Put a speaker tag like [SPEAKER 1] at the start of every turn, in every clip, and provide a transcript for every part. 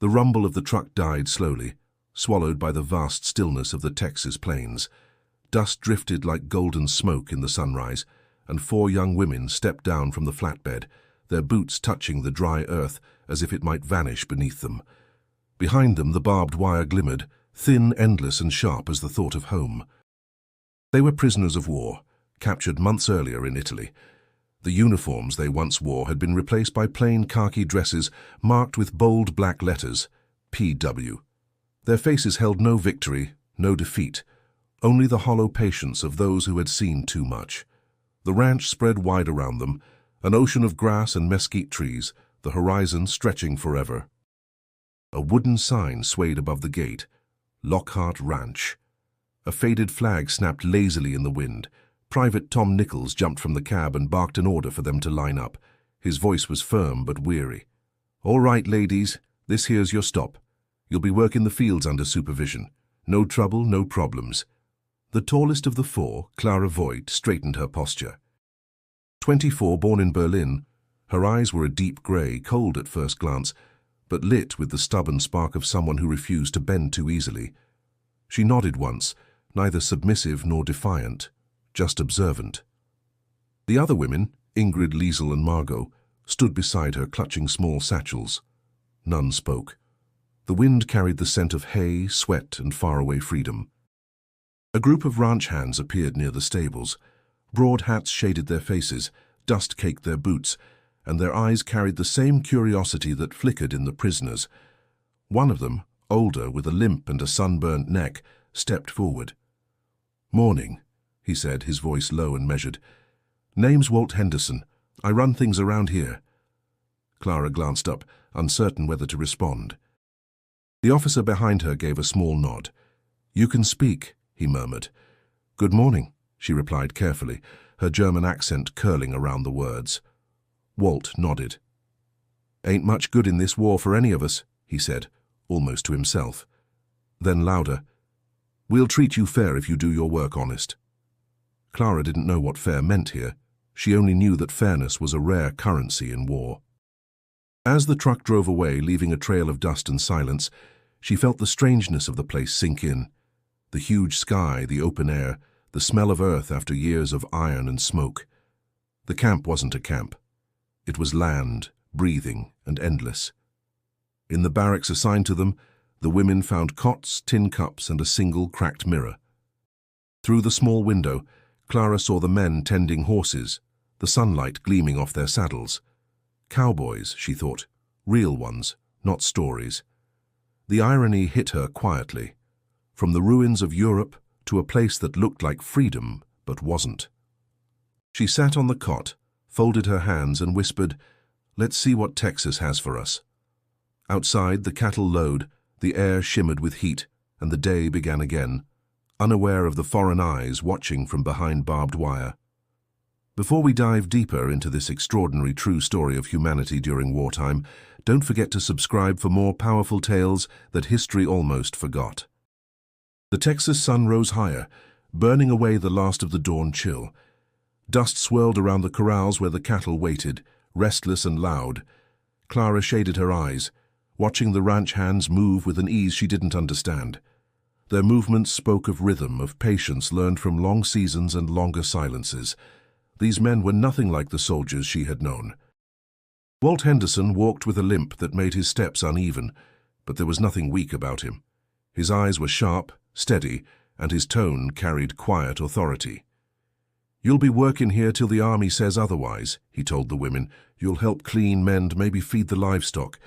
[SPEAKER 1] The rumble of the truck died slowly, swallowed by the vast stillness of the Texas plains. Dust drifted like golden smoke in the sunrise, and 4 young women stepped down from the flatbed, their boots touching the dry earth as if it might vanish beneath them. Behind them the barbed wire glimmered, thin, endless, and sharp as the thought of home. They were prisoners of war, captured months earlier in Italy. The uniforms they once wore had been replaced by plain khaki dresses marked with bold black letters, PW. Their faces held no victory, no defeat, only the hollow patience of those who had seen too much. The ranch spread wide around them, an ocean of grass and mesquite trees, the horizon stretching forever. A wooden sign swayed above the gate, Lockhart Ranch. A faded flag snapped lazily in the wind. Private Tom Nichols jumped from the cab and barked an order for them to line up. His voice was firm but weary. "All right, ladies, this here's your stop. You'll be working the fields under supervision. No trouble, no problems." The tallest of the 4, Clara Voigt, straightened her posture. 24, born in Berlin, her eyes were a deep grey, cold at first glance, but lit with the stubborn spark of someone who refused to bend too easily. She nodded once, neither submissive nor defiant, just observant. The other women, Ingrid, Liesel, and Margot, stood beside her clutching small satchels. None spoke. The wind carried the scent of hay, sweat, and faraway freedom. A group of ranch hands appeared near the stables. Broad hats shaded their faces, dust caked their boots, and their eyes carried the same curiosity that flickered in the prisoners. One of them, older, with a limp and a sunburnt neck, stepped forward. "Morning," he said, his voice low and measured. "Name's Walt Henderson. I run things around here." Clara glanced up, uncertain whether to respond. The officer behind her gave a small nod. "You can speak," he murmured. "Good morning," she replied carefully, her German accent curling around the words. Walt nodded. "Ain't much good in this war for any of us," he said, almost to himself. Then louder, "We'll treat you fair if you do your work honest." Clara didn't know what fair meant here. She only knew that fairness was a rare currency in war. As the truck drove away, leaving a trail of dust and silence, she felt the strangeness of the place sink in. The huge sky, the open air, the smell of earth after years of iron and smoke. The camp wasn't a camp. It was land, breathing, and endless. In the barracks assigned to them, the women found cots, tin cups, and a single cracked mirror. Through the small window, Clara saw the men tending horses, the sunlight gleaming off their saddles. Cowboys, she thought, real ones, not stories. The irony hit her quietly. From the ruins of Europe to a place that looked like freedom but wasn't. She sat on the cot, folded her hands and whispered, "Let's see what Texas has for us." Outside, the cattle lowed, the air shimmered with heat, and the day began again, unaware of the foreign eyes watching from behind barbed wire. Before we dive deeper into this extraordinary true story of humanity during wartime, don't forget to subscribe for more powerful tales that history almost forgot. The Texas sun rose higher, burning away the last of the dawn chill. Dust swirled around the corrals where the cattle waited, restless and loud. Clara shaded her eyes, watching the ranch hands move with an ease she didn't understand. Their movements spoke of rhythm, of patience learned from long seasons and longer silences. These men were nothing like the soldiers she had known. Walt Henderson walked with a limp that made his steps uneven, but there was nothing weak about him. His eyes were sharp, steady, and his tone carried quiet authority. "You'll be working here till the army says otherwise," he told the women. "You'll help clean, mend, maybe feed the livestock.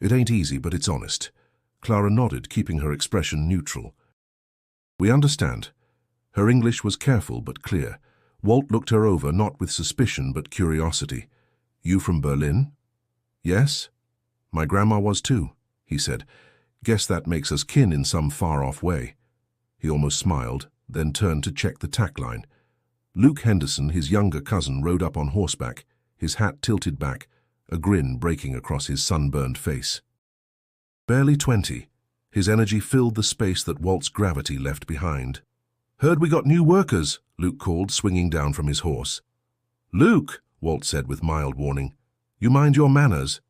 [SPEAKER 1] It ain't easy, but it's honest." Clara nodded, keeping her expression neutral. "We understand." Her English was careful but clear. Walt looked her over, not with suspicion but curiosity. "You from Berlin?" "Yes. My grandma was too," he said. "Guess that makes us kin in some far-off way." He almost smiled, then turned to check the tack line. Luke Henderson, his younger cousin, rode up on horseback, his hat tilted back, a grin breaking across his sunburned face. Barely 20, his energy filled the space that Walt's gravity left behind. "Heard we got new workers," Luke called, swinging down from his horse. "Luke," Walt said with mild warning, "you mind your manners."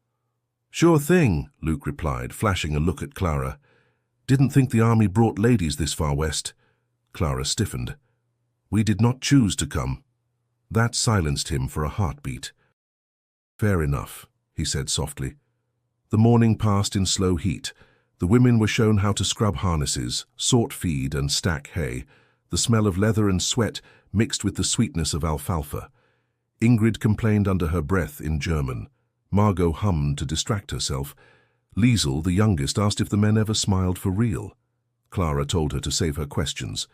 [SPEAKER 1] Sure thing, Luke replied, flashing a look at Clara. Didn't think the army brought ladies this far west. Clara stiffened. We did not choose to come. That silenced him for a heartbeat. Fair enough, he said softly. The morning passed in slow heat. The women were shown how to scrub harnesses, sort feed and stack hay. The smell of leather and sweat mixed with the sweetness of alfalfa. Ingrid complained under her breath in German. Margot hummed to distract herself. Liesel, the youngest, asked if the men ever smiled for real. Clara told her to save her questions.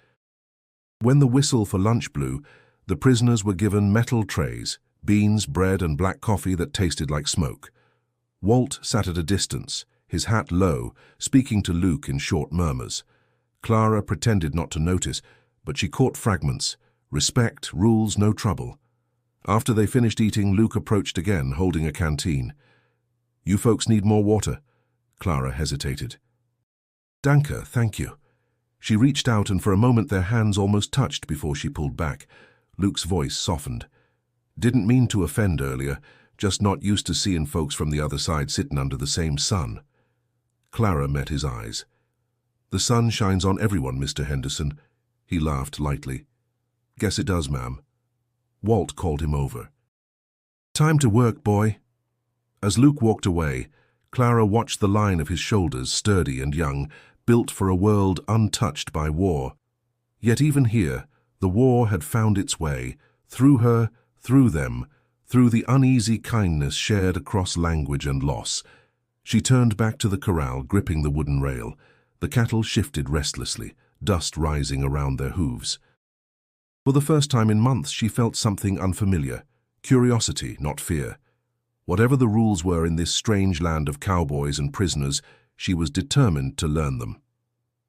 [SPEAKER 1] When the whistle for lunch blew, the prisoners were given metal trays, beans, bread and black coffee that tasted like smoke. Walt sat at a distance, his hat low, speaking to Luke in short murmurs. Clara pretended not to notice, but she caught fragments. Respect, rules, no trouble. After they finished eating, Luke approached again, holding a canteen. You folks need more water? Clara hesitated. Danke, thank you. She reached out and for a moment their hands almost touched before she pulled back. Luke's voice softened. Didn't mean to offend earlier, just not used to seeing folks from the other side sitting under the same sun. Clara met his eyes. The sun shines on everyone, Mr. Henderson. He laughed lightly. Guess it does, ma'am. Walt called him over. Time to work, boy. As Luke walked away, Clara watched the line of his shoulders, sturdy and young, built for a world untouched by war. Yet even here, the war had found its way, through her, through them, through the uneasy kindness shared across language and loss. She turned back to the corral, gripping the wooden rail. The cattle shifted restlessly, dust rising around their hooves. For the first time in months, she felt something unfamiliar. Curiosity, not fear. Whatever the rules were in this strange land of cowboys and prisoners, she was determined to learn them.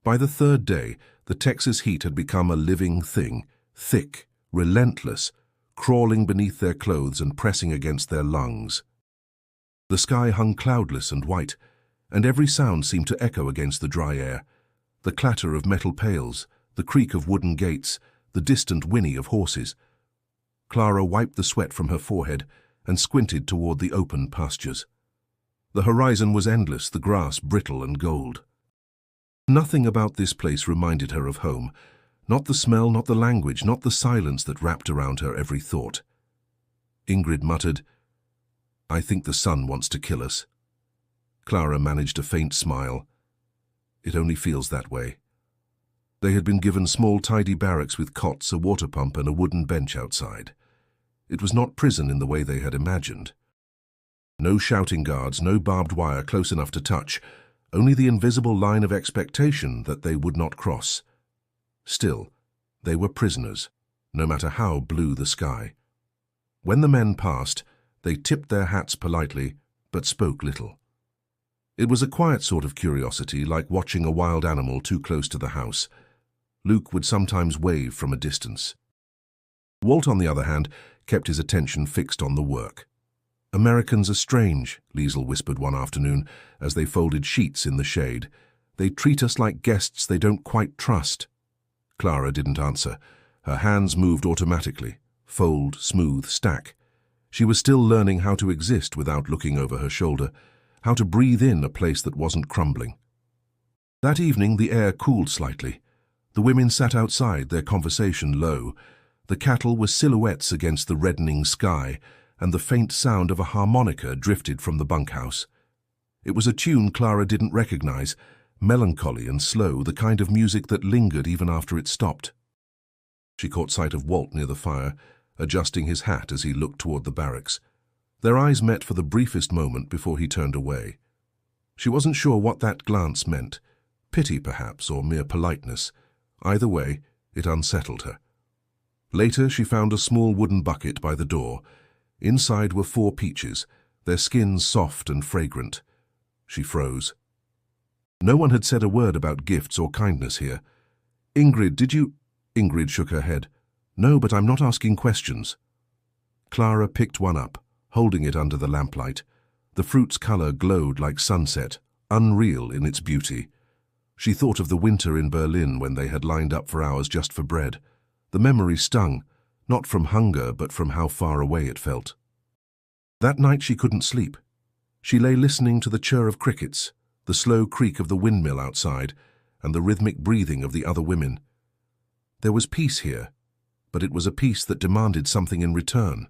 [SPEAKER 1] By the third day, the Texas heat had become a living thing, thick, relentless, crawling beneath their clothes and pressing against their lungs. The sky hung cloudless and white, and every sound seemed to echo against the dry air. The clatter of metal pails, the creak of wooden gates, the distant whinny of horses. Clara wiped the sweat from her forehead and squinted toward the open pastures. The horizon was endless, the grass brittle and gold. Nothing about this place reminded her of home. Not the smell, not the language, not the silence that wrapped around her every thought. Ingrid muttered, I think the sun wants to kill us. Clara managed a faint smile. It only feels that way. They had been given small, tidy barracks with cots, a water pump and a wooden bench outside. It was not prison in the way they had imagined. No shouting guards, no barbed wire close enough to touch, only the invisible line of expectation that they would not cross. Still, they were prisoners, no matter how blue the sky. When the men passed, they tipped their hats politely, but spoke little. It was a quiet sort of curiosity, like watching a wild animal too close to the house. Luke would sometimes wave from a distance. Walt, on the other hand, kept his attention fixed on the work. Americans are strange, Liesel whispered one afternoon as they folded sheets in the shade. They treat us like guests they don't quite trust. Clara didn't answer. Her hands moved automatically. Fold, smooth, stack. She was still learning how to exist without looking over her shoulder, how to breathe in a place that wasn't crumbling. That evening the air cooled slightly. The women sat outside, their conversation low. The cattle were silhouettes against the reddening sky, and the faint sound of a harmonica drifted from the bunkhouse. It was a tune Clara didn't recognize, melancholy and slow, the kind of music that lingered even after it stopped. She caught sight of Walt near the fire, adjusting his hat as he looked toward the barracks. Their eyes met for the briefest moment before he turned away. She wasn't sure what that glance meant, pity perhaps, or mere politeness. Either way, it unsettled her. Later, she found a small wooden bucket by the door. Inside were 4 peaches, their skins soft and fragrant. She froze. No one had said a word about gifts or kindness here. Ingrid, did you... Ingrid shook her head. No, but I'm not asking questions. Clara picked one up, holding it under the lamplight. The fruit's color glowed like sunset, unreal in its beauty. She thought of the winter in Berlin when they had lined up for hours just for bread. The memory stung, not from hunger but from how far away it felt. That night she couldn't sleep. She lay listening to the chirr of crickets, the slow creak of the windmill outside, and the rhythmic breathing of the other women. There was peace here, but it was a peace that demanded something in return.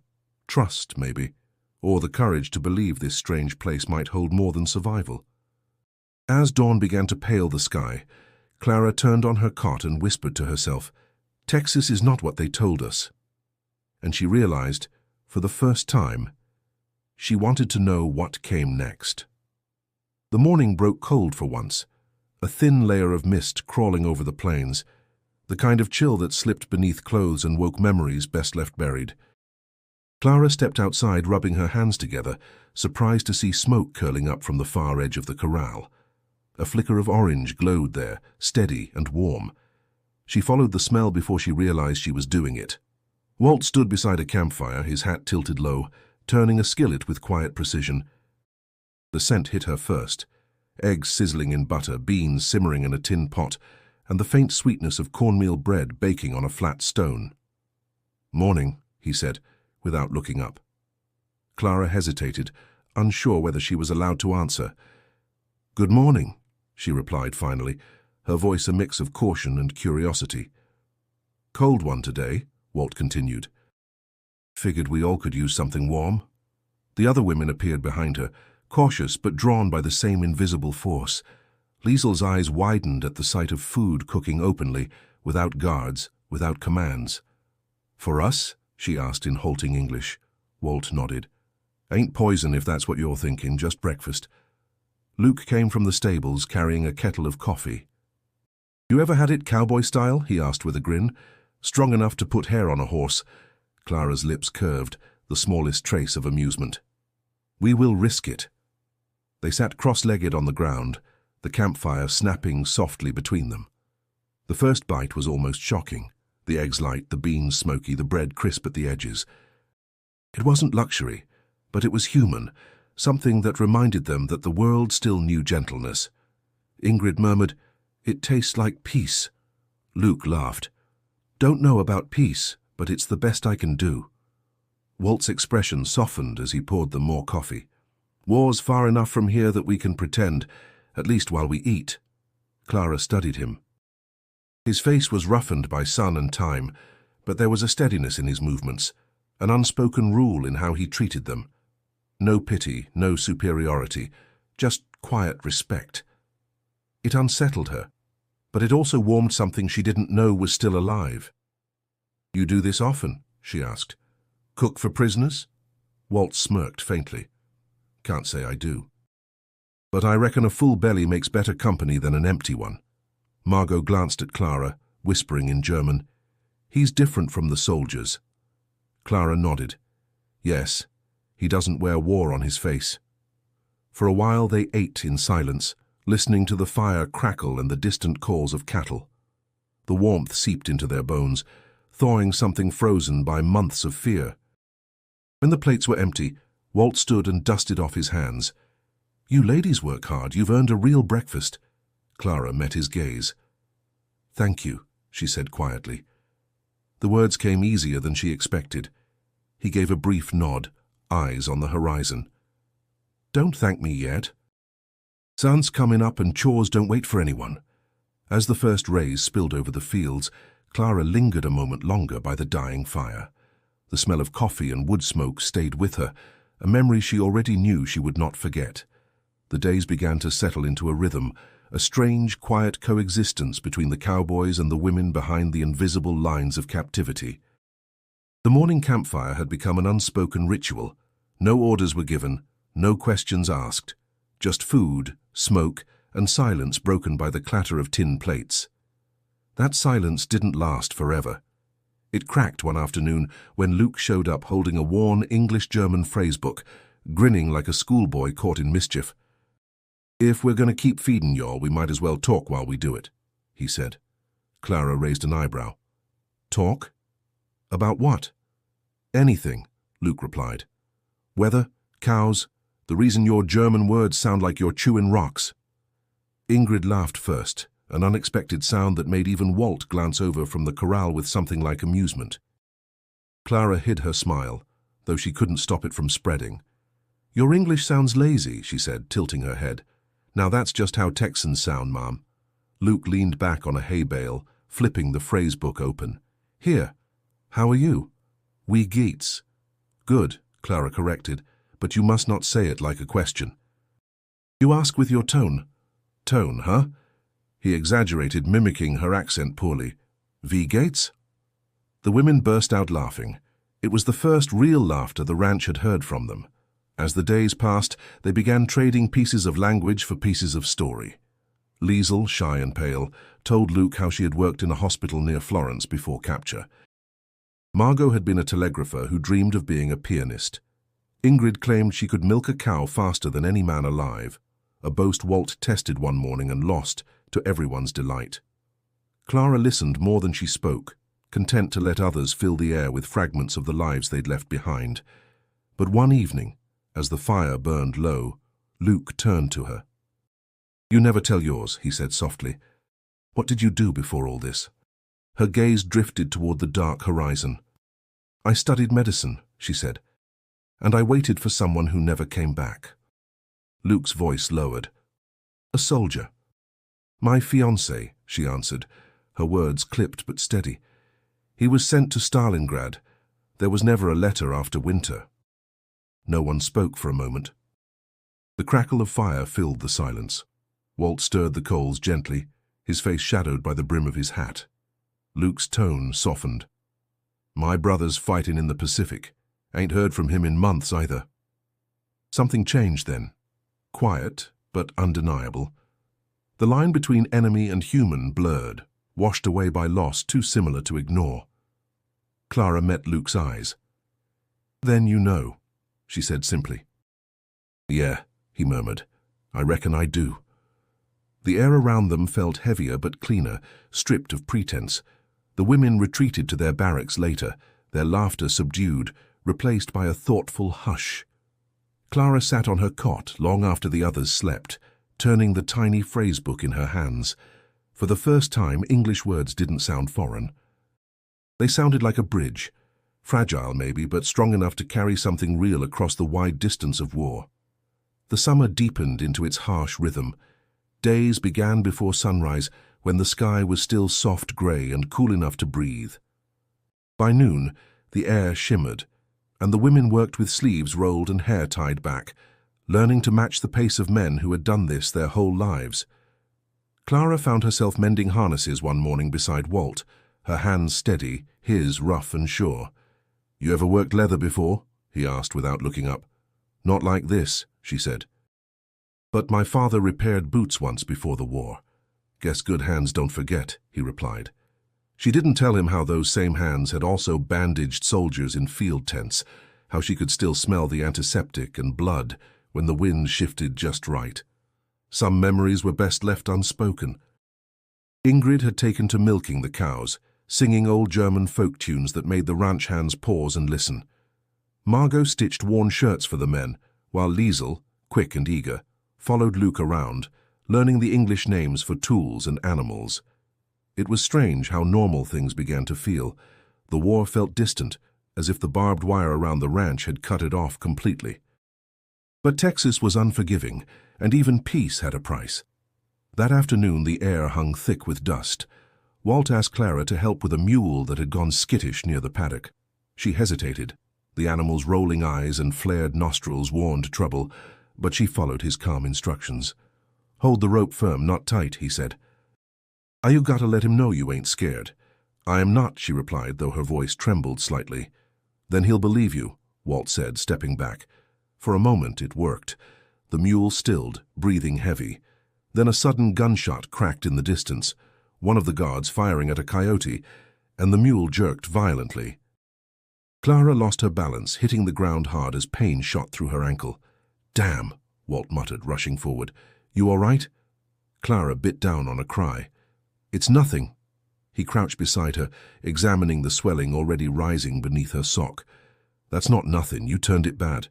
[SPEAKER 1] Trust, maybe, or the courage to believe this strange place might hold more than survival. As dawn began to pale the sky, Clara turned on her cot and whispered to herself, "Texas is not what they told us." And she realized, for the first time, she wanted to know what came next. The morning broke cold for once, a thin layer of mist crawling over the plains, the kind of chill that slipped beneath clothes and woke memories best left buried. Clara stepped outside, rubbing her hands together, surprised to see smoke curling up from the far edge of the corral. A flicker of orange glowed there, steady and warm. She followed the smell before she realized she was doing it. Walt stood beside a campfire, his hat tilted low, turning a skillet with quiet precision. The scent hit her first. Eggs sizzling in butter, beans simmering in a tin pot, and the faint sweetness of cornmeal bread baking on a flat stone. "Morning," he said, without looking up. Clara hesitated, unsure whether she was allowed to answer. "Good morning," she replied finally, her voice a mix of caution and curiosity. "Cold one today," Walt continued. "Figured we all could use something warm." The other women appeared behind her, cautious but drawn by the same invisible force. Liesel's eyes widened at the sight of food cooking openly, without guards, without commands. "For us?" she asked in halting English. Walt nodded. "Ain't poison if that's what you're thinking, just breakfast." Luke came from the stables carrying a kettle of coffee. "You ever had it cowboy style?" he asked with a grin. "Strong enough to put hair on a horse." Clara's lips curved, the smallest trace of amusement. "We will risk it." They sat cross-legged on the ground, the campfire snapping softly between them. The first bite was almost shocking, the eggs light, the beans smoky, the bread crisp at the edges. It wasn't luxury, but it was human, something that reminded them that the world still knew gentleness. Ingrid murmured, "It tastes like peace." Luke laughed. "Don't know about peace, but it's the best I can do." Walt's expression softened as he poured them more coffee. "War's far enough from here that we can pretend, at least while we eat." Clara studied him. His face was roughened by sun and time, but there was a steadiness in his movements, an unspoken rule in how he treated them. No pity, no superiority, just quiet respect. It unsettled her, but it also warmed something she didn't know was still alive. "You do this often?" she asked. "Cook for prisoners?" Walt smirked faintly. "Can't say I do. But I reckon a full belly makes better company than an empty one." Margot glanced at Clara, whispering in German, "He's different from the soldiers." Clara nodded. "Yes, he doesn't wear war on his face." For a while they ate in silence, listening to the fire crackle and the distant calls of cattle. The warmth seeped into their bones, thawing something frozen by months of fear. When the plates were empty, Walt stood and dusted off his hands. "You ladies work hard. You've earned a real breakfast." Clara met his gaze. "Thank you," she said quietly. The words came easier than she expected. He gave a brief nod, eyes on the horizon. "Don't thank me yet. Sun's coming up and chores don't wait for anyone." As the first rays spilled over the fields, Clara lingered a moment longer by the dying fire. The smell of coffee and wood smoke stayed with her, a memory she already knew she would not forget. The days began to settle into a rhythm, a strange, quiet coexistence between the cowboys and the women behind the invisible lines of captivity. The morning campfire had become an unspoken ritual. No orders were given, no questions asked. Just food, smoke, and silence broken by the clatter of tin plates. That silence didn't last forever. It cracked one afternoon when Luke showed up holding a worn English-German phrasebook, grinning like a schoolboy caught in mischief. "If we're going to keep feeding y'all, we might as well talk while we do it," he said. Clara raised an eyebrow. "Talk? About what?" "Anything," Luke replied. "Weather, cows, the reason your German words sound like you're chewing rocks." Ingrid laughed first, an unexpected sound that made even Walt glance over from the corral with something like amusement. Clara hid her smile, though she couldn't stop it from spreading. Your English sounds lazy, she said, tilting her head. Now that's just how Texans sound, Ma'am. Luke leaned back on a hay bale, flipping the phrase book open. Here. How are you? We Geats. Good, Clara corrected, but you must not say it like a question. You ask with your tone. Tone, huh? He exaggerated, mimicking her accent poorly. V Gates? The women burst out laughing. It was the first real laughter the ranch had heard from them. As the days passed, they began trading pieces of language for pieces of story. Liesel, shy and pale, told Luke how she had worked in a hospital near Florence before capture. Margot had been a telegrapher who dreamed of being a pianist. Ingrid claimed she could milk a cow faster than any man alive, a boast Walt tested one morning and lost, to everyone's delight. Clara listened more than she spoke, content to let others fill the air with fragments of the lives they'd left behind. But one evening, as the fire burned low, Luke turned to her. You never tell yours, he said softly. What did you do before all this? Her gaze drifted toward the dark horizon. I studied medicine, she said, and I waited for someone who never came back. Luke's voice lowered. A soldier. My fiancé, she answered, her words clipped but steady. He was sent to Stalingrad. There was never a letter after winter. No one spoke for a moment. The crackle of fire filled the silence. Walt stirred the coals gently, his face shadowed by the brim of his hat. Luke's tone softened. My brother's fighting in the Pacific. Ain't heard from him in months either. Something changed then. Quiet, but undeniable. The line between enemy and human blurred, washed away by loss too similar to ignore. Clara met Luke's eyes. Then you know, she said simply. Yeah, he murmured. I reckon I do. The air around them felt heavier but cleaner, stripped of pretense. The women retreated to their barracks later, their laughter subdued, replaced by a thoughtful hush. Clara sat on her cot long after the others slept, turning the tiny phrase book in her hands. For the first time, English words didn't sound foreign. They sounded like a bridge, fragile maybe, but strong enough to carry something real across the wide distance of war. The summer deepened into its harsh rhythm. Days began before sunrise, when the sky was still soft grey and cool enough to breathe. By noon, the air shimmered, and the women worked with sleeves rolled and hair tied back, learning to match the pace of men who had done this their whole lives. Clara found herself mending harnesses one morning beside Walt, her hands steady, his rough and sure. You ever worked leather before? He asked without looking up. Not like this, she said. But my father repaired boots once before the war. Guess good hands don't forget, he replied. She didn't tell him how those same hands had also bandaged soldiers in field tents, how she could still smell the antiseptic and blood when the wind shifted just right. Some memories were best left unspoken. Ingrid had taken to milking the cows, singing old German folk tunes that made the ranch hands pause and listen. Margot stitched worn shirts for the men, while Liesel, quick and eager, followed Luke around, learning the English names for tools and animals. It was strange how normal things began to feel. The war felt distant, as if the barbed wire around the ranch had cut it off completely. But Texas was unforgiving, and even peace had a price. That afternoon the air hung thick with dust. Walt asked Clara to help with a mule that had gone skittish near the paddock. She hesitated. The animal's rolling eyes and flared nostrils warned trouble, but she followed his calm instructions. Hold the rope firm, not tight, he said. You gotta let him know you ain't scared. I am not, she replied, though her voice trembled slightly. Then he'll believe you, Walt said, stepping back. For a moment it worked. The mule stilled, breathing heavy. Then a sudden gunshot cracked in the distance, one of the guards firing at a coyote, and the mule jerked violently. Clara lost her balance, hitting the ground hard as pain shot through her ankle. Damn, Walt muttered, rushing forward. You all right? Clara bit down on a cry. It's nothing. He crouched beside her, examining the swelling already rising beneath her sock. That's not nothing, you turned it bad.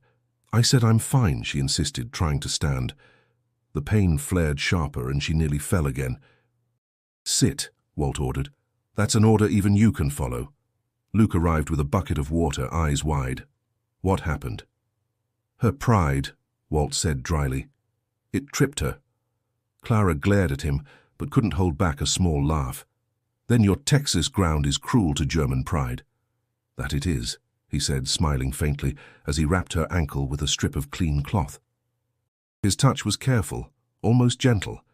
[SPEAKER 1] I said I'm fine, she insisted, trying to stand. The pain flared sharper and she nearly fell again. Sit, Walt ordered. That's an order even you can follow. Luke arrived with a bucket of water, eyes wide. What happened? Her pride, Walt said dryly. It tripped her. Clara glared at him, but couldn't hold back a small laugh. Then your Texas ground is cruel to German pride. That it is, he said, smiling faintly, as he wrapped her ankle with a strip of clean cloth. His touch was careful, almost gentle.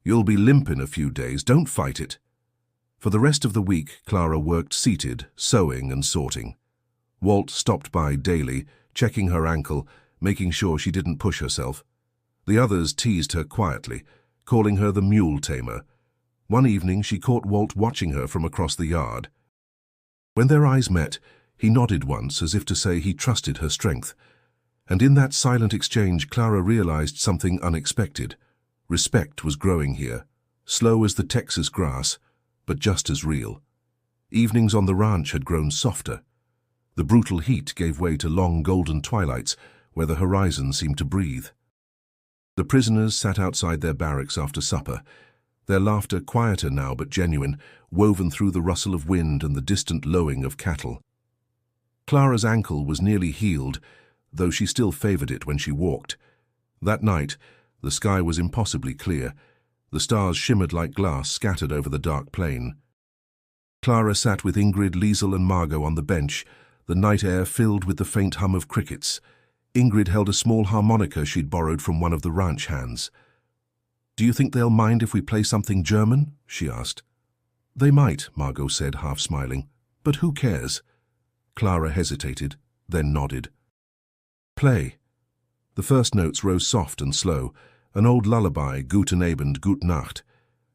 [SPEAKER 1] You'll be limp in a few days, don't fight it. For the rest of the week, Clara worked seated, sewing and sorting. Walt stopped by daily, checking her ankle, making sure she didn't push herself. The others teased her quietly, calling her the mule tamer. One evening she caught Walt watching her from across the yard. When their eyes met, he nodded once as if to say he trusted her strength. And in that silent exchange, Clara realized something unexpected. Respect was growing here, slow as the Texas grass, but just as real. Evenings on the ranch had grown softer. The brutal heat gave way to long golden twilights where the horizon seemed to breathe. The prisoners sat outside their barracks after supper, their laughter quieter now but genuine, woven through the rustle of wind and the distant lowing of cattle. Clara's ankle was nearly healed, though she still favored it when she walked. That night, the sky was impossibly clear. The stars shimmered like glass scattered over the dark plain. Clara sat with Ingrid, Liesel and Margot on the bench, the night air filled with the faint hum of crickets. Ingrid held a small harmonica she'd borrowed from one of the ranch hands. "Do you think they'll mind if we play something German?" she asked. "They might," Margot said, half smiling. "But who cares?" Clara hesitated, then nodded. "Play." The first notes rose soft and slow, an old lullaby, Guten Abend, Gute Nacht.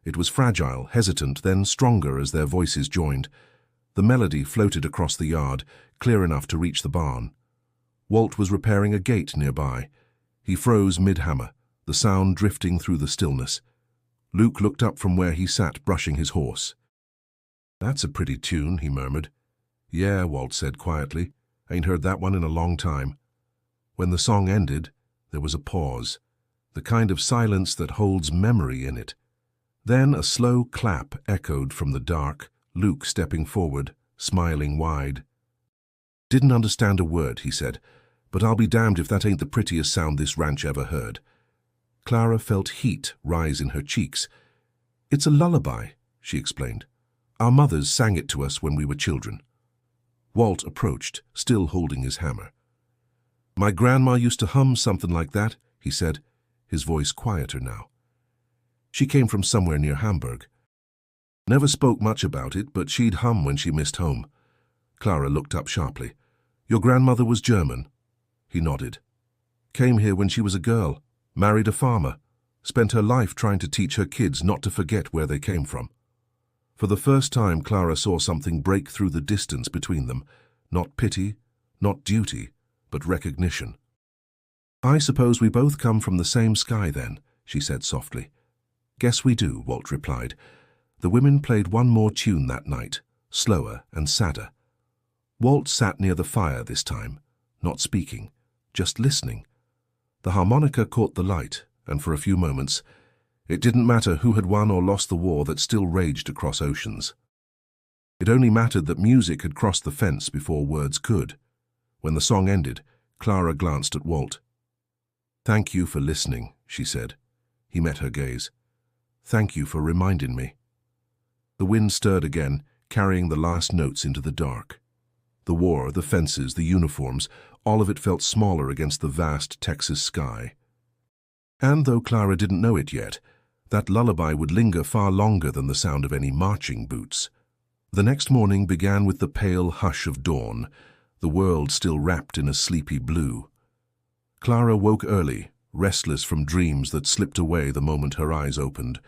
[SPEAKER 1] It was fragile, hesitant, then stronger as their voices joined. The melody floated across the yard, clear enough to reach the barn. Walt was repairing a gate nearby. He froze mid-hammer, the sound drifting through the stillness. Luke looked up from where he sat brushing his horse. "That's a pretty tune," he murmured. "Yeah," Walt said quietly. "Ain't heard that one in a long time." When the song ended, there was a pause, the kind of silence that holds memory in it. Then a slow clap echoed from the dark, Luke stepping forward, smiling wide. "Didn't understand a word," he said, "but I'll be damned if that ain't the prettiest sound this ranch ever heard." Clara felt heat rise in her cheeks. "It's a lullaby," she explained. "Our mothers sang it to us when we were children." Walt approached, still holding his hammer. "My grandma used to hum something like that," he said, his voice quieter now. "She came from somewhere near Hamburg. Never spoke much about it, but she'd hum when she missed home." Clara looked up sharply. "Your grandmother was German?" He nodded. "Came here when she was a girl, married a farmer, spent her life trying to teach her kids not to forget where they came from." For the first time, Clara saw something break through the distance between them, not pity, not duty, but recognition. "I suppose we both come from the same sky then," she said softly. "Guess we do," Walt replied. The women played one more tune that night, slower and sadder. Walt sat near the fire this time, not speaking, just listening. The harmonica caught the light, and for a few moments, it didn't matter who had won or lost the war that still raged across oceans. It only mattered that music had crossed the fence before words could. When the song ended, Clara glanced at Walt. "Thank you for listening," she said. He met her gaze. "Thank you for reminding me." The wind stirred again, carrying the last notes into the dark. The war, the fences, the uniforms, all of it felt smaller against the vast Texas sky. And though Clara didn't know it yet, that lullaby would linger far longer than the sound of any marching boots. The next morning began with the pale hush of dawn, the world still wrapped in a sleepy blue. Clara woke early, restless from dreams that slipped away the moment her eyes opened.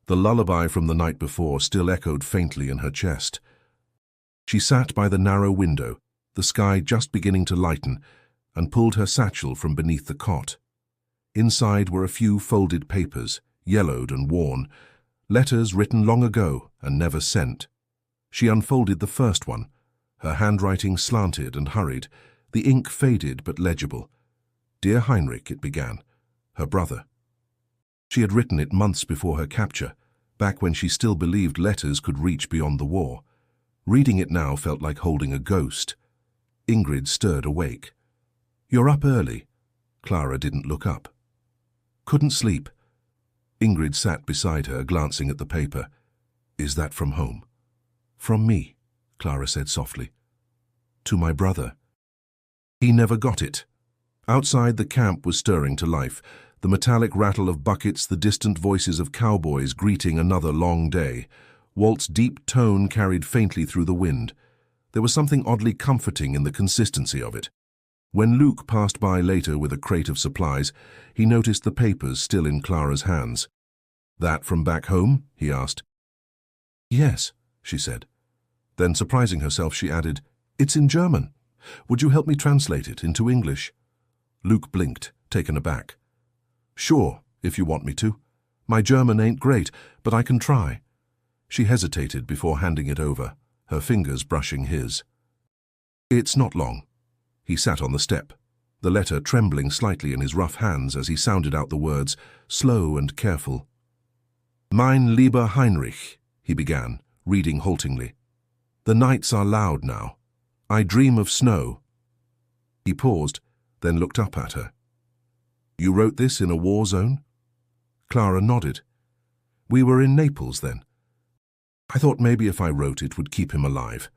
[SPEAKER 1] The lullaby from the night before still echoed faintly in her chest. She sat by the narrow window, the sky just beginning to lighten, and pulled her satchel from beneath the cot. Inside were a few folded papers, yellowed and worn, letters written long ago and never sent. She unfolded the first one, her handwriting slanted and hurried, the ink faded but legible. "Dear Heinrich," it began, her brother. She had written it months before her capture, back when she still believed letters could reach beyond the war. Reading it now felt like holding a ghost. Ingrid stirred awake. "You're up early." Clara didn't look up. Couldn't sleep. Ingrid sat beside her, glancing at the paper. Is that from home? From me, Clara said softly. To my brother. He never got it. Outside, the camp was stirring to life. The metallic rattle of buckets, the distant voices of cowboys greeting another long day. Walt's deep tone carried faintly through the wind. There was something oddly comforting in the consistency of it. When Luke passed by later with a crate of supplies, he noticed the papers still in Clara's hands. That from back home? He asked. Yes, she said. Then, surprising herself, she added, It's in German. Would you help me translate it into English? Luke blinked, taken aback. Sure, if you want me to. My German ain't great, but I can try. She hesitated before handing it over, her fingers brushing his. It's not long. He sat on the step, the letter trembling slightly in his rough hands as he sounded out the words, slow and careful. Mein lieber Heinrich, he began, reading haltingly. The nights are loud now. I dream of snow. He paused, then looked up at her. You wrote this in a war zone? Clara nodded. We were in Naples then. I thought maybe if I wrote it would keep him alive.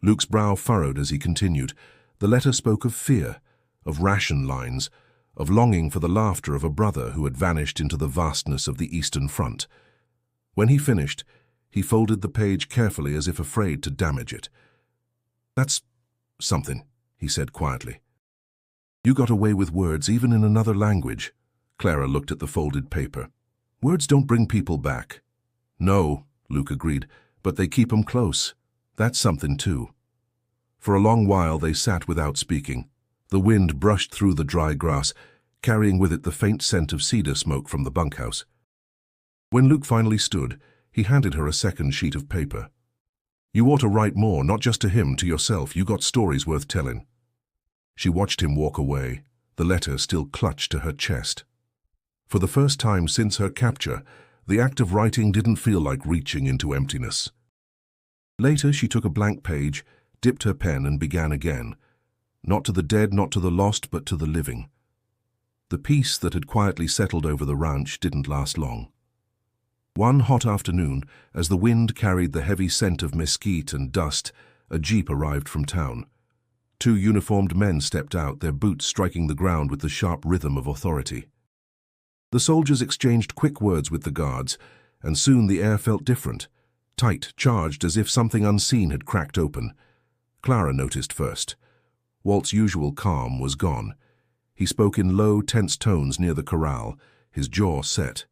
[SPEAKER 1] Luke's brow furrowed as he continued. The letter spoke of fear, of ration lines, of longing for the laughter of a brother who had vanished into the vastness of the Eastern Front. When he finished, he folded the page carefully as if afraid to damage it. That's something, he said quietly. You got away with words even in another language. Clara looked at the folded paper. Words don't bring people back. No, Luke agreed, but they keep 'em close. That's something too. For a long while they sat without speaking. The wind brushed through the dry grass, carrying with it the faint scent of cedar smoke from the bunkhouse. When Luke finally stood, he handed her a second sheet of paper. You ought to write more, not just to him, to yourself. You got stories worth telling. She watched him walk away, the letter still clutched to her chest. For the first time since her capture, the act of writing didn't feel like reaching into emptiness. Later, she took a blank page, dipped her pen and began again. Not to the dead, not to the lost, but to the living. The peace that had quietly settled over the ranch didn't last long. One hot afternoon, as the wind carried the heavy scent of mesquite and dust, a jeep arrived from town. 2 uniformed men stepped out, their boots striking the ground with the sharp rhythm of authority. The soldiers exchanged quick words with the guards, and soon the air felt different, tight, charged, as if something unseen had cracked open. Clara noticed first. Walt's usual calm was gone. He spoke in low, tense tones near the corral, his jaw set.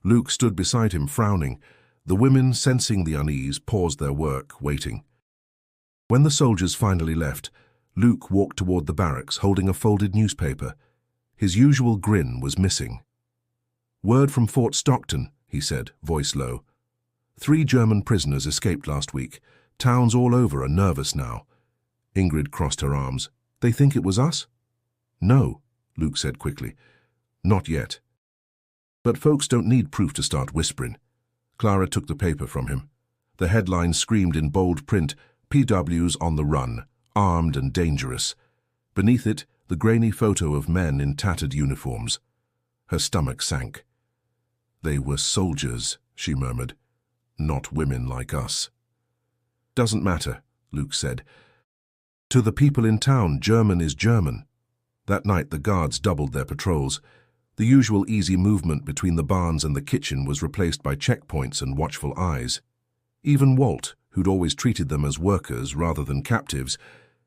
[SPEAKER 1] Luke stood beside him, frowning. The women, sensing the unease, paused their work, waiting. When the soldiers finally left, Luke walked toward the barracks, holding a folded newspaper. His usual grin was missing. Word from Fort Stockton, he said, voice low. 3 German prisoners escaped last week. Towns all over are nervous now. Ingrid crossed her arms. They think it was us? No, Luke said quickly. Not yet. But folks don't need proof to start whispering. Clara took the paper from him. The headline screamed in bold print, POWs on the run, armed and dangerous. Beneath it, the grainy photo of men in tattered uniforms. Her stomach sank. They were soldiers, she murmured, not women like us. Doesn't matter, Luke said. To the people in town, German is German. That night the guards doubled their patrols. The usual easy movement between the barns and the kitchen was replaced by checkpoints and watchful eyes. Even Walt, who'd always treated them as workers rather than captives,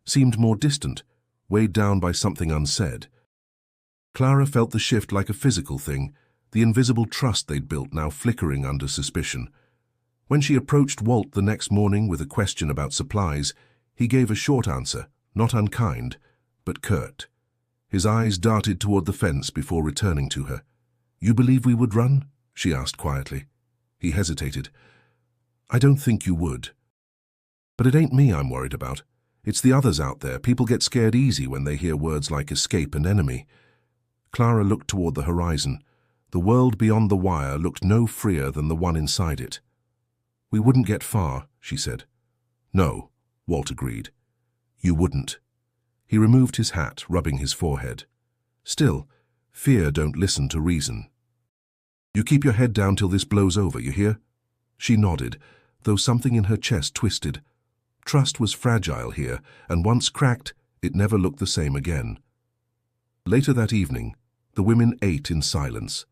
[SPEAKER 1] seemed more distant, weighed down by something unsaid. Clara felt the shift like a physical thing, the invisible trust they'd built now flickering under suspicion. When she approached Walt the next morning with a question about supplies, he gave a short answer, not unkind, but curt. His eyes darted toward the fence before returning to her. You believe we would run? She asked quietly. He hesitated. I don't think you would. But it ain't me I'm worried about. It's the others out there. People get scared easy when they hear words like escape and enemy. Clara looked toward the horizon. The world beyond the wire looked no freer than the one inside it. We wouldn't get far, she said. No, Walt agreed. You wouldn't. He removed his hat, rubbing his forehead. Still, fear don't listen to reason. You keep your head down till this blows over, you hear? She nodded, though something in her chest twisted. Trust was fragile here, and once cracked, it never looked the same again. Later that evening, the women ate in silence.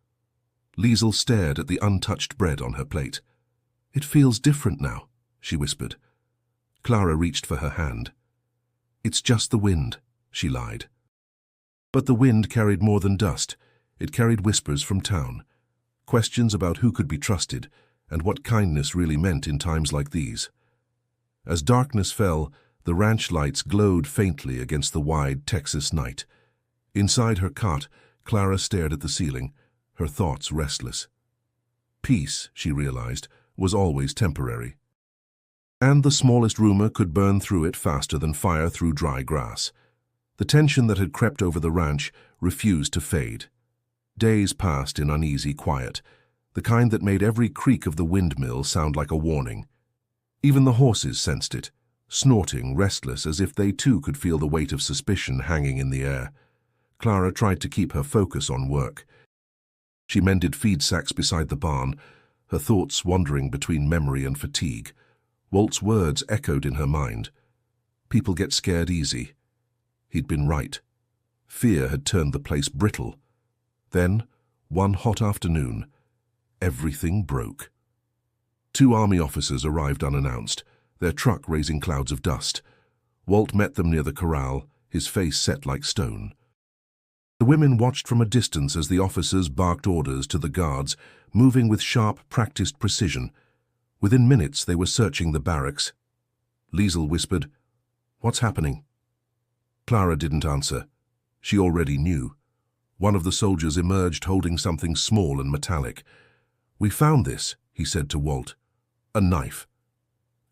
[SPEAKER 1] Liesl stared at the untouched bread on her plate. "It feels different now," she whispered. Clara reached for her hand. "It's just the wind," she lied. But the wind carried more than dust. It carried whispers from town, questions about who could be trusted and what kindness really meant in times like these. As darkness fell, the ranch lights glowed faintly against the wide Texas night. Inside her cot, Clara stared at the ceiling, her thoughts restless. Peace, she realized, was always temporary. And the smallest rumor could burn through it faster than fire through dry grass. The tension that had crept over the ranch refused to fade. Days passed in uneasy quiet, the kind that made every creak of the windmill sound like a warning. Even the horses sensed it, snorting, restless, as if they too could feel the weight of suspicion hanging in the air. Clara tried to keep her focus on work. She mended feed sacks beside the barn, her thoughts wandering between memory and fatigue. Walt's words echoed in her mind. People get scared easy. He'd been right. Fear had turned the place brittle. Then, one hot afternoon, everything broke. 2 army officers arrived unannounced, their truck raising clouds of dust. Walt met them near the corral, his face set like stone. The women watched from a distance as the officers barked orders to the guards, moving with sharp, practiced precision. Within minutes, they were searching the barracks. Liesl whispered, "What's happening?" Clara didn't answer. She already knew. One of the soldiers emerged holding something small and metallic. "We found this," he said to Walt. "A knife."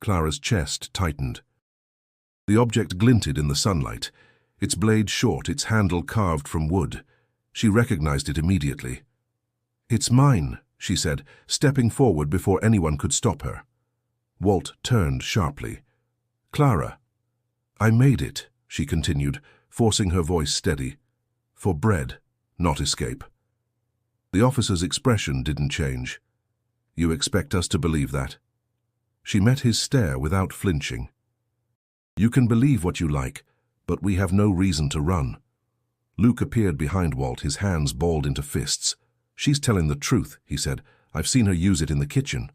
[SPEAKER 1] Clara's chest tightened. The object glinted in the sunlight, its blade short, its handle carved from wood. She recognized it immediately. "It's mine," she said, stepping forward before anyone could stop her. Walt turned sharply. "Clara." "I made it," she continued, forcing her voice steady. "For bread, not escape." The officer's expression didn't change. "You expect us to believe that?" She met his stare without flinching. "You can believe what you like, but we have no reason to run." Luke appeared behind Walt, his hands balled into fists. "She's telling the truth," he said. "I've seen her use it in the kitchen."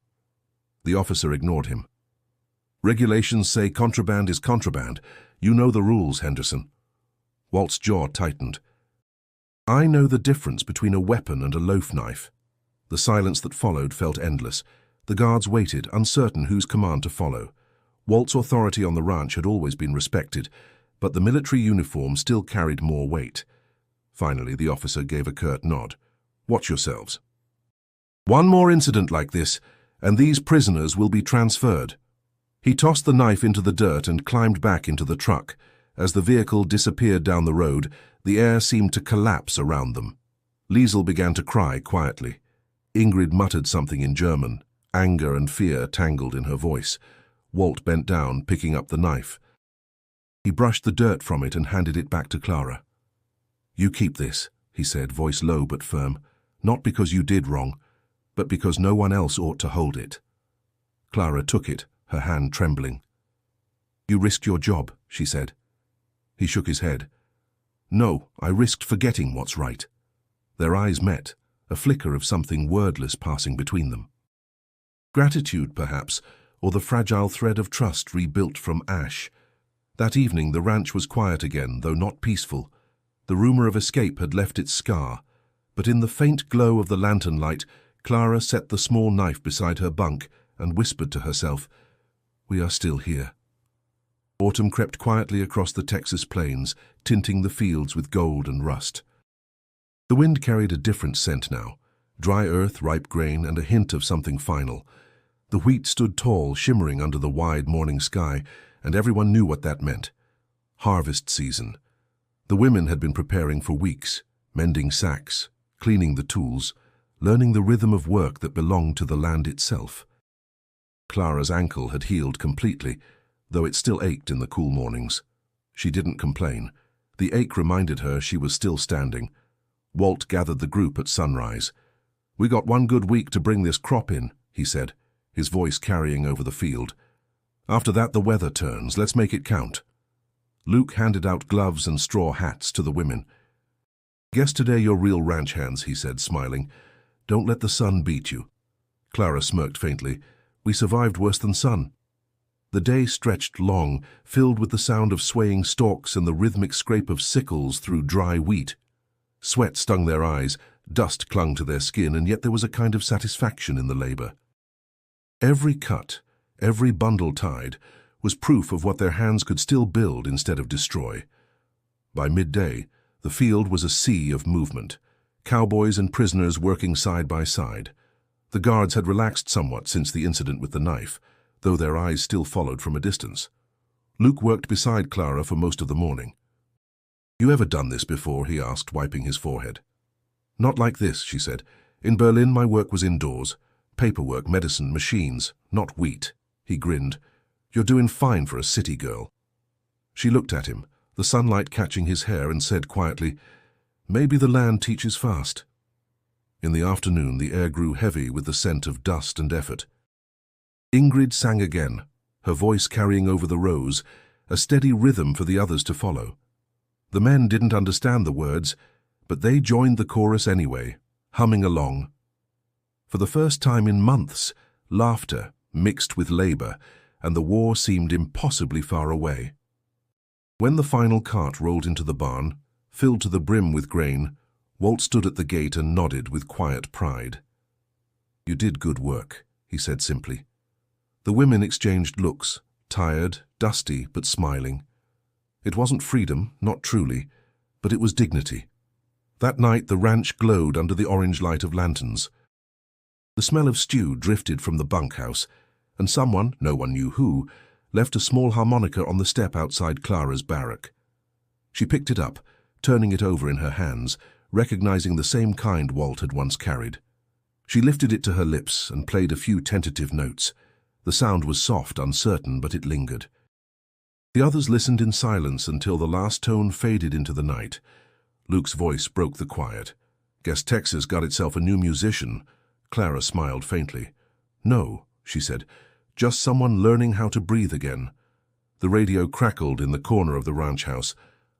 [SPEAKER 1] The officer ignored him. "Regulations say contraband is contraband. You know the rules, Henderson." Walt's jaw tightened. "I know the difference between a weapon and a loaf knife." The silence that followed felt endless. The guards waited, uncertain whose command to follow. Walt's authority on the ranch had always been respected, but the military uniform still carried more weight. Finally, the officer gave a curt nod. "Watch yourselves. One more incident like this, and these prisoners will be transferred." He tossed the knife into the dirt and climbed back into the truck. As the vehicle disappeared down the road, the air seemed to collapse around them. Liesl began to cry quietly. Ingrid muttered something in German, anger and fear tangled in her voice. Walt bent down, picking up the knife. He brushed the dirt from it and handed it back to Clara. "You keep this," he said, voice low but firm, "not because you did wrong, but because no one else ought to hold it." Clara took it, her hand trembling. "You risked your job," she said. He shook his head. "No, I risked forgetting what's right." Their eyes met, a flicker of something wordless passing between them. Gratitude, perhaps, or the fragile thread of trust rebuilt from ash. That evening the ranch was quiet again, though not peaceful. The rumor of escape had left its scar, but in the faint glow of the lantern light, Clara set the small knife beside her bunk and whispered to herself, "We are still here." Autumn crept quietly across the Texas plains, tinting the fields with gold and rust. The wind carried a different scent now, dry earth, ripe grain, and a hint of something final. The wheat stood tall, shimmering under the wide morning sky, and everyone knew what that meant. Harvest season. The women had been preparing for weeks, mending sacks, cleaning the tools, learning the rhythm of work that belonged to the land itself. Clara's ankle had healed completely, though it still ached in the cool mornings. She didn't complain. The ache reminded her she was still standing, Walt gathered the group at sunrise. "We got 1 good week to bring this crop in," he said, his voice carrying over the field. "After that the weather turns. Let's make it count." Luke handed out gloves and straw hats to the women. "Guess today you're real ranch hands," he said, smiling. "Don't let the sun beat you." Clara smirked faintly. "We survived worse than sun." The day stretched long, filled with the sound of swaying stalks and the rhythmic scrape of sickles through dry wheat. Sweat stung their eyes, dust clung to their skin, and yet there was a kind of satisfaction in the labor. Every cut, every bundle tied, was proof of what their hands could still build instead of destroy. By midday, the field was a sea of movement, cowboys and prisoners working side by side. The guards had relaxed somewhat since the incident with the knife, though their eyes still followed from a distance. Luke worked beside Clara for most of the morning. "You ever done this before?" he asked, wiping his forehead. "Not like this," she said. "In Berlin, my work was indoors. Paperwork, medicine, machines, not wheat." He grinned. "You're doing fine for a city girl." She looked at him, the sunlight catching his hair, and said quietly, "Maybe the land teaches fast." In the afternoon, the air grew heavy with the scent of dust and effort. Ingrid sang again, her voice carrying over the rows, a steady rhythm for the others to follow. The men didn't understand the words, but they joined the chorus anyway, humming along. For the first time in months, laughter mixed with labor, and the war seemed impossibly far away. When the final cart rolled into the barn, filled to the brim with grain, Walt stood at the gate and nodded with quiet pride. "You did good work," he said simply. The women exchanged looks, tired, dusty, but smiling. It wasn't freedom, not truly, but it was dignity. That night the ranch glowed under the orange light of lanterns. The smell of stew drifted from the bunkhouse, and someone, no one knew who, left a small harmonica on the step outside Clara's barrack. She picked it up, turning it over in her hands, recognizing the same kind Walt had once carried. She lifted it to her lips and played a few tentative notes. The sound was soft, uncertain, but it lingered. The others listened in silence until the last tone faded into the night. Luke's voice broke the quiet. "Guess Texas got itself a new musician." Clara smiled faintly. "No," she said, "just someone learning how to breathe again." The radio crackled in the corner of the ranch house,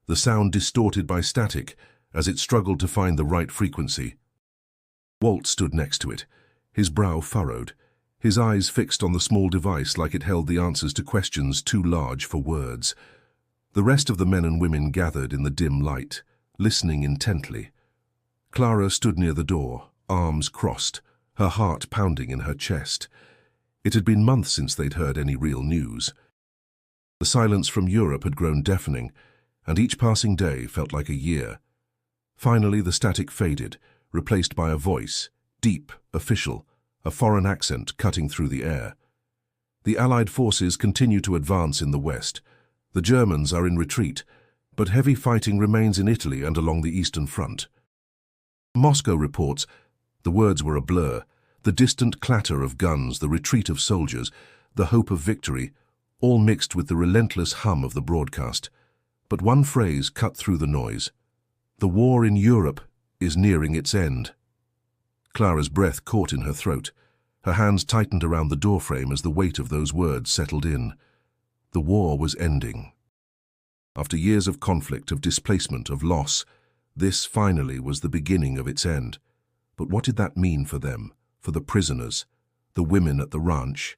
[SPEAKER 1] the sound distorted by static as it struggled to find the right frequency. Walt stood next to it, his brow furrowed, his eyes fixed on the small device like it held the answers to questions too large for words. The rest of the men and women gathered in the dim light, listening intently. Clara stood near the door, arms crossed, her heart pounding in her chest. It had been months since they'd heard any real news. The silence from Europe had grown deafening, and each passing day felt like a year. Finally the static faded, replaced by a voice, deep, official, a foreign accent cutting through the air. "The Allied forces continue to advance in the west. The Germans are in retreat, but heavy fighting remains in Italy and along the Eastern Front. Moscow reports." The words were a blur. The distant clatter of guns, the retreat of soldiers, the hope of victory, all mixed with the relentless hum of the broadcast. But one phrase cut through the noise. "The war in Europe is nearing its end." Clara's breath caught in her throat. Her hands tightened around the doorframe as the weight of those words settled in. The war was ending. After years of conflict, of displacement, of loss, this finally was the beginning of its end. But what did that mean for them, for the prisoners, the women at the ranch?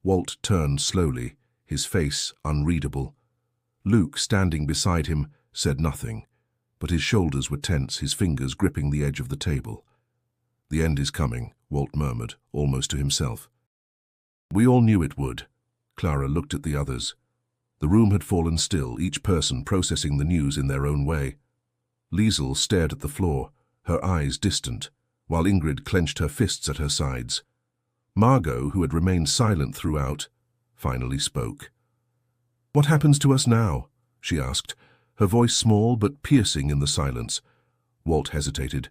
[SPEAKER 1] Walt turned slowly, his face unreadable. Luke, standing beside him, said nothing, but his shoulders were tense, his fingers gripping the edge of the table. "The end is coming," Walt murmured, almost to himself. "We all knew it would." Clara looked at the others. The room had fallen still, each person processing the news in their own way. Liesel stared at the floor, her eyes distant, while Ingrid clenched her fists at her sides. Margot, who had remained silent throughout, finally spoke. "What happens to us now?" she asked, her voice small but piercing in the silence. Walt hesitated.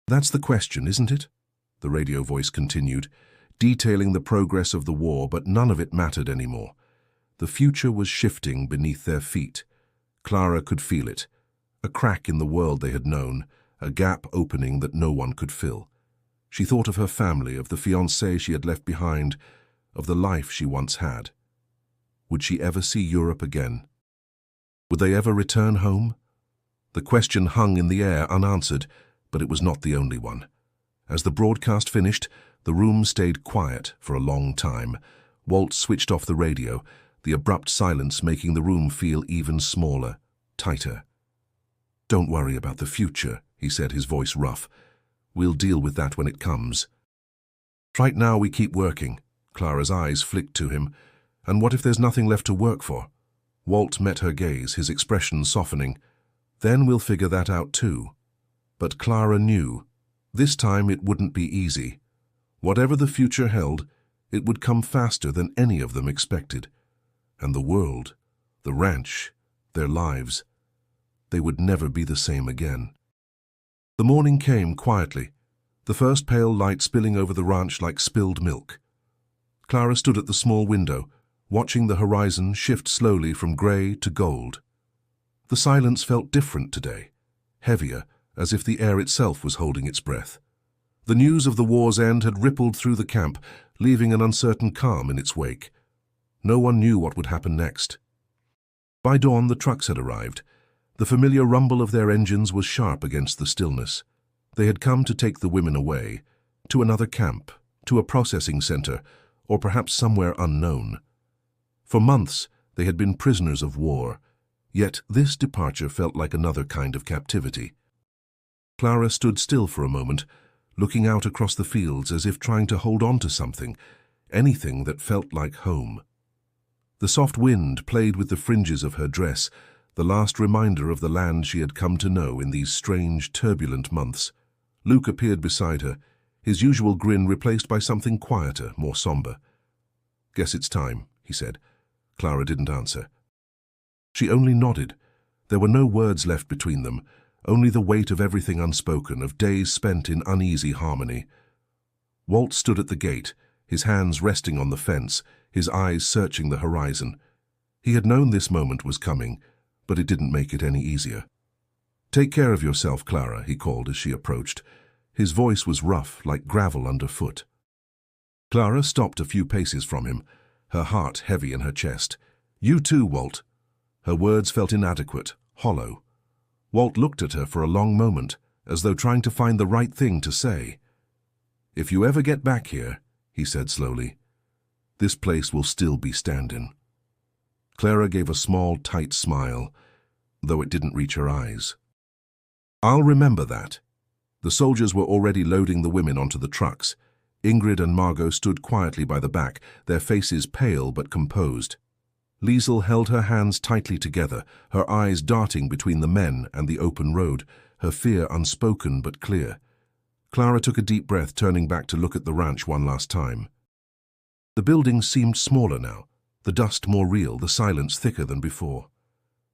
[SPEAKER 1] "That's the question, isn't it?" The radio voice continued, detailing the progress of the war, but none of it mattered anymore. The future was shifting beneath their feet. Clara could feel it, a crack in the world they had known, a gap opening that no one could fill. She thought of her family, of the fiancé she had left behind, of the life she once had. Would she ever see Europe again? Would they ever return home? The question hung in the air unanswered, but it was not the only one. As the broadcast finished, the room stayed quiet for a long time. Walt switched off the radio, the abrupt silence making the room feel even smaller, tighter. "Don't worry about the future," he said, his voice rough. "We'll deal with that when it comes. Right now we keep working." Clara's eyes flicked to him. "And what if there's nothing left to work for?" Walt met her gaze, his expression softening. "Then we'll figure that out too." But Clara knew. This time it wouldn't be easy. Whatever the future held, it would come faster than any of them expected. And the world, the ranch, their lives, they would never be the same again. The morning came quietly, the first pale light spilling over the ranch like spilled milk. Clara stood at the small window, watching the horizon shift slowly from grey to gold. The silence felt different today, heavier, as if the air itself was holding its breath. The news of the war's end had rippled through the camp, leaving an uncertain calm in its wake. No one knew what would happen next. By dawn, the trucks had arrived. The familiar rumble of their engines was sharp against the stillness. They had come to take the women away, to another camp, to a processing center, or perhaps somewhere unknown. For months, they had been prisoners of war, yet this departure felt like another kind of captivity. Clara stood still for a moment, looking out across the fields as if trying to hold on to something, anything that felt like home. The soft wind played with the fringes of her dress, the last reminder of the land she had come to know in these strange, turbulent months. Luke appeared beside her, his usual grin replaced by something quieter, more somber. "Guess it's time," he said. Clara didn't answer. She only nodded. There were no words left between them, only the weight of everything unspoken, of days spent in uneasy harmony. Walt stood at the gate, his hands resting on the fence, his eyes searching the horizon. He had known this moment was coming, but it didn't make it any easier. "Take care of yourself, Clara," he called as she approached. His voice was rough, like gravel underfoot. Clara stopped a few paces from him, her heart heavy in her chest. "You too, Walt." Her words felt inadequate, hollow. Walt looked at her for a long moment, as though trying to find the right thing to say. "If you ever get back here," he said slowly, "this place will still be standing." Clara gave a small, tight smile, though it didn't reach her eyes. "I'll remember that." The soldiers were already loading the women onto the trucks. Ingrid and Margot stood quietly by the back, their faces pale but composed. Liesel held her hands tightly together, her eyes darting between the men and the open road, her fear unspoken but clear. Clara took a deep breath, turning back to look at the ranch one last time. The buildings seemed smaller now, the dust more real, the silence thicker than before.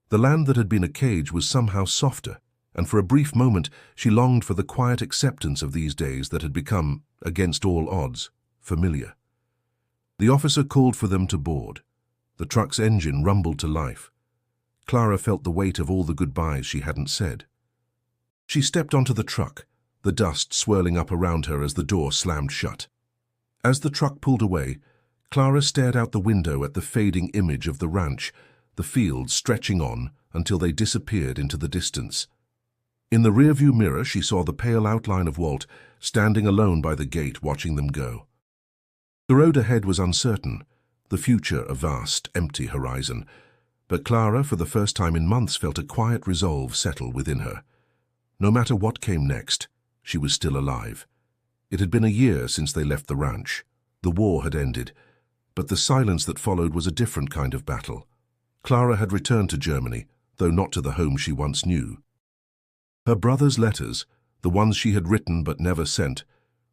[SPEAKER 1] The land that had been a cage was somehow softer, and for a brief moment she longed for the quiet acceptance of these days that had become, against all odds, familiar. The officer called for them to board. The truck's engine rumbled to life. Clara felt the weight of all the goodbyes she hadn't said. She stepped onto the truck, the dust swirling up around her as the door slammed shut. As the truck pulled away, Clara stared out the window at the fading image of the ranch, the fields stretching on until they disappeared into the distance. In the rearview mirror, she saw the pale outline of Walt, standing alone by the gate, watching them go. The road ahead was uncertain, the future a vast, empty horizon. But Clara, for the first time in months, felt a quiet resolve settle within her. No matter what came next, she was still alive. It had been a year since they left the ranch. The war had ended, but the silence that followed was a different kind of battle. Clara had returned to Germany, though not to the home she once knew. Her brother's letters, the ones she had written but never sent,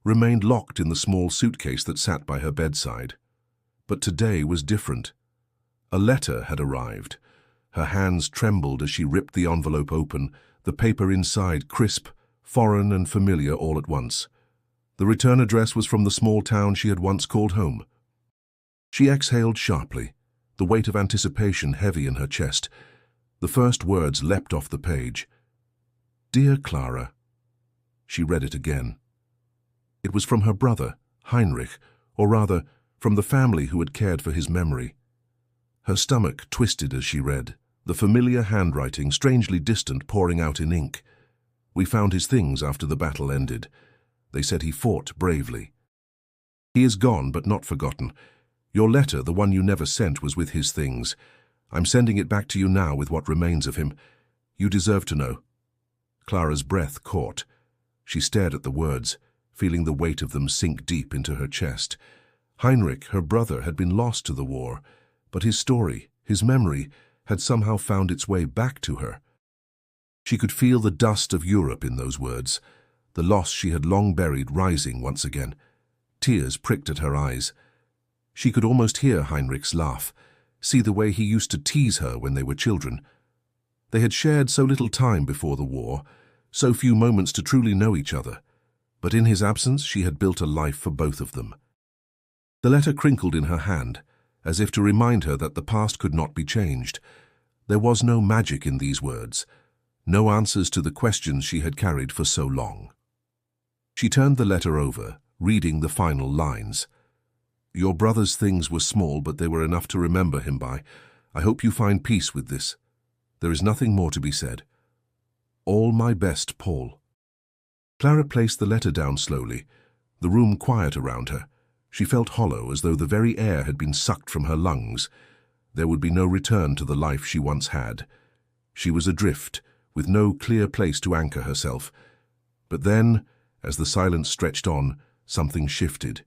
[SPEAKER 1] remained locked in the small suitcase that sat by her bedside. But today was different. A letter had arrived. Her hands trembled as she ripped the envelope open, the paper inside crisp, foreign and familiar all at once. The return address was from the small town she had once called home. She exhaled sharply, the weight of anticipation heavy in her chest. The first words leapt off the page. "Dear Clara, She read it again. It was from her brother, Heinrich, or rather, from the family who had cared for his memory. Her stomach twisted as she read, the familiar handwriting strangely distant pouring out in ink. We found his things after the battle ended. They said he fought bravely. He is gone but not forgotten. Your letter, the one you never sent, was with his things. I'm sending it back to you now with what remains of him. You deserve to know. Clara's breath caught. She stared at the words, feeling the weight of them sink deep into her chest. Heinrich, her brother, had been lost to the war, but his story, his memory, had somehow found its way back to her. She could feel the dust of Europe in those words, the loss she had long buried rising once again. Tears pricked at her eyes. She could almost hear Heinrich's laugh, see the way he used to tease her when they were children. They had shared so little time before the war, so few moments to truly know each other, but in his absence she had built a life for both of them. The letter crinkled in her hand, as if to remind her that the past could not be changed. There was no magic in these words, no answers to the questions she had carried for so long. She turned the letter over, reading the final lines. Your brother's things were small, but they were enough to remember him by. I hope you find peace with this. There is nothing more to be said. All my best, Paul. Clara placed the letter down slowly, the room quiet around her. She felt hollow, as though the very air had been sucked from her lungs. There would be no return to the life she once had. She was adrift, with no clear place to anchor herself. But then, as the silence stretched on, something shifted.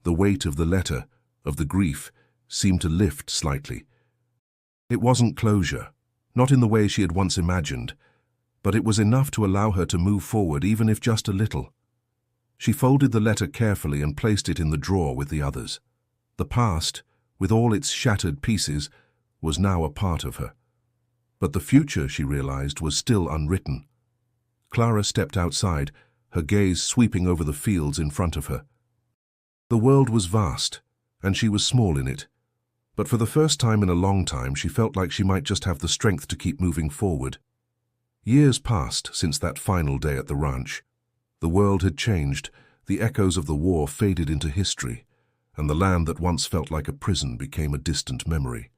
[SPEAKER 1] The weight of the letter, of the grief, seemed to lift slightly. It wasn't closure, not in the way she had once imagined, but it was enough to allow her to move forward, even if just a little. She folded the letter carefully and placed it in the drawer with the others. The past, with all its shattered pieces, was now a part of her. But the future, she realized, was still unwritten. Clara stepped outside, her gaze sweeping over the fields in front of her. The world was vast, and she was small in it. But for the first time in a long time, she felt like she might just have the strength to keep moving forward. Years passed since that final day at the ranch. The world had changed, the echoes of the war faded into history, and the land that once felt like a prison became a distant memory.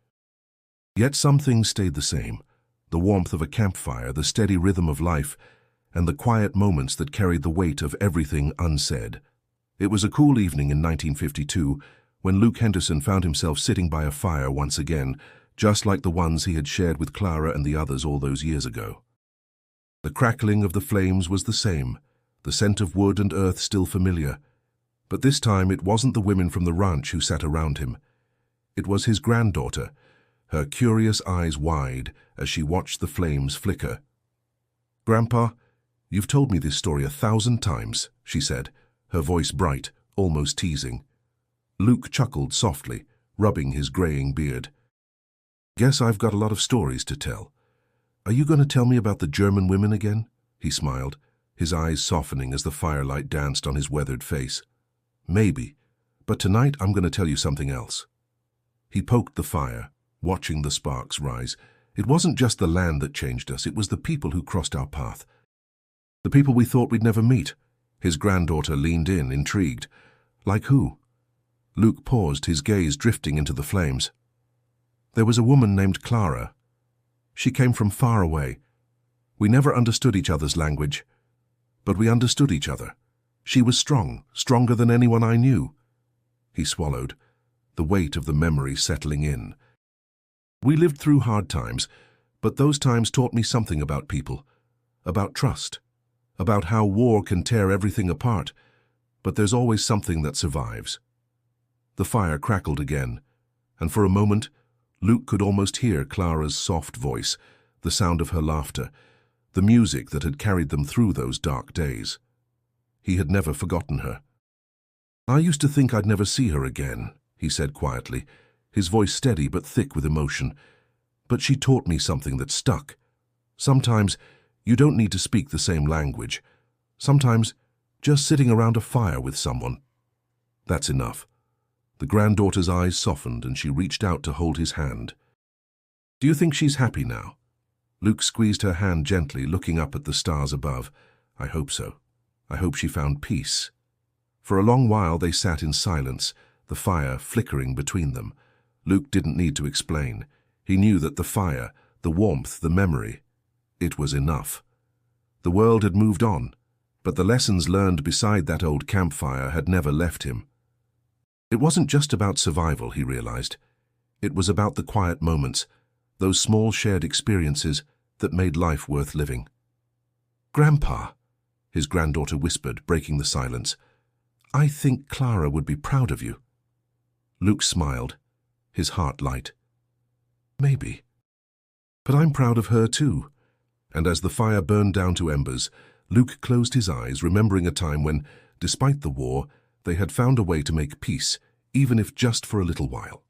[SPEAKER 1] Yet some things stayed the same, the warmth of a campfire, the steady rhythm of life, and the quiet moments that carried the weight of everything unsaid. It was a cool evening in 1952 when Luke Henderson found himself sitting by a fire once again, just like the ones he had shared with Clara and the others all those years ago. The crackling of the flames was the same, the scent of wood and earth still familiar, but this time it wasn't the women from the ranch who sat around him. It was his granddaughter, her curious eyes wide as she watched the flames flicker. "Grandpa, you've told me this story 1,000 times," she said, her voice bright, almost teasing. Luke chuckled softly, rubbing his graying beard. "Guess I've got a lot of stories to tell. Are you going to tell me about the German women again?" He smiled, his eyes softening as the firelight danced on his weathered face. "Maybe, but tonight I'm going to tell you something else." He poked the fire, watching the sparks rise. It wasn't just the land that changed us, it was the people who crossed our path. The people we thought we'd never meet. His granddaughter leaned in, intrigued. "Like who?" Luke paused, his gaze drifting into the flames. "There was a woman named Clara. She came from far away. We never understood each other's language, but we understood each other. She was strong, stronger than anyone I knew." He swallowed, the weight of the memory settling in. "We lived through hard times, but those times taught me something about people, about trust, about how war can tear everything apart, but there's always something that survives." The fire crackled again, and for a moment, Luke could almost hear Clara's soft voice, the sound of her laughter, the music that had carried them through those dark days. He had never forgotten her. "I used to think I'd never see her again," he said quietly, his voice steady but thick with emotion. "But she taught me something that stuck. Sometimes you don't need to speak the same language. Sometimes just sitting around a fire with someone. That's enough." The granddaughter's eyes softened and she reached out to hold his hand. "Do you think she's happy now?" Luke squeezed her hand gently, looking up at the stars above. "I hope so." I hope she found peace. For a long while they sat in silence, the fire flickering between them. Luke didn't need to explain. He knew that the fire, the warmth, the memory, it was enough. The world had moved on, but the lessons learned beside that old campfire had never left him. It wasn't just about survival, he realized. It was about the quiet moments, those small shared experiences that made life worth living. "Grandpa," his granddaughter whispered, breaking the silence, "I think Clara would be proud of you." Luke smiled, his heart light. "Maybe. But I'm proud of her too." And as the fire burned down to embers, Luke closed his eyes, remembering a time when, despite the war, they had found a way to make peace, even if just for a little while.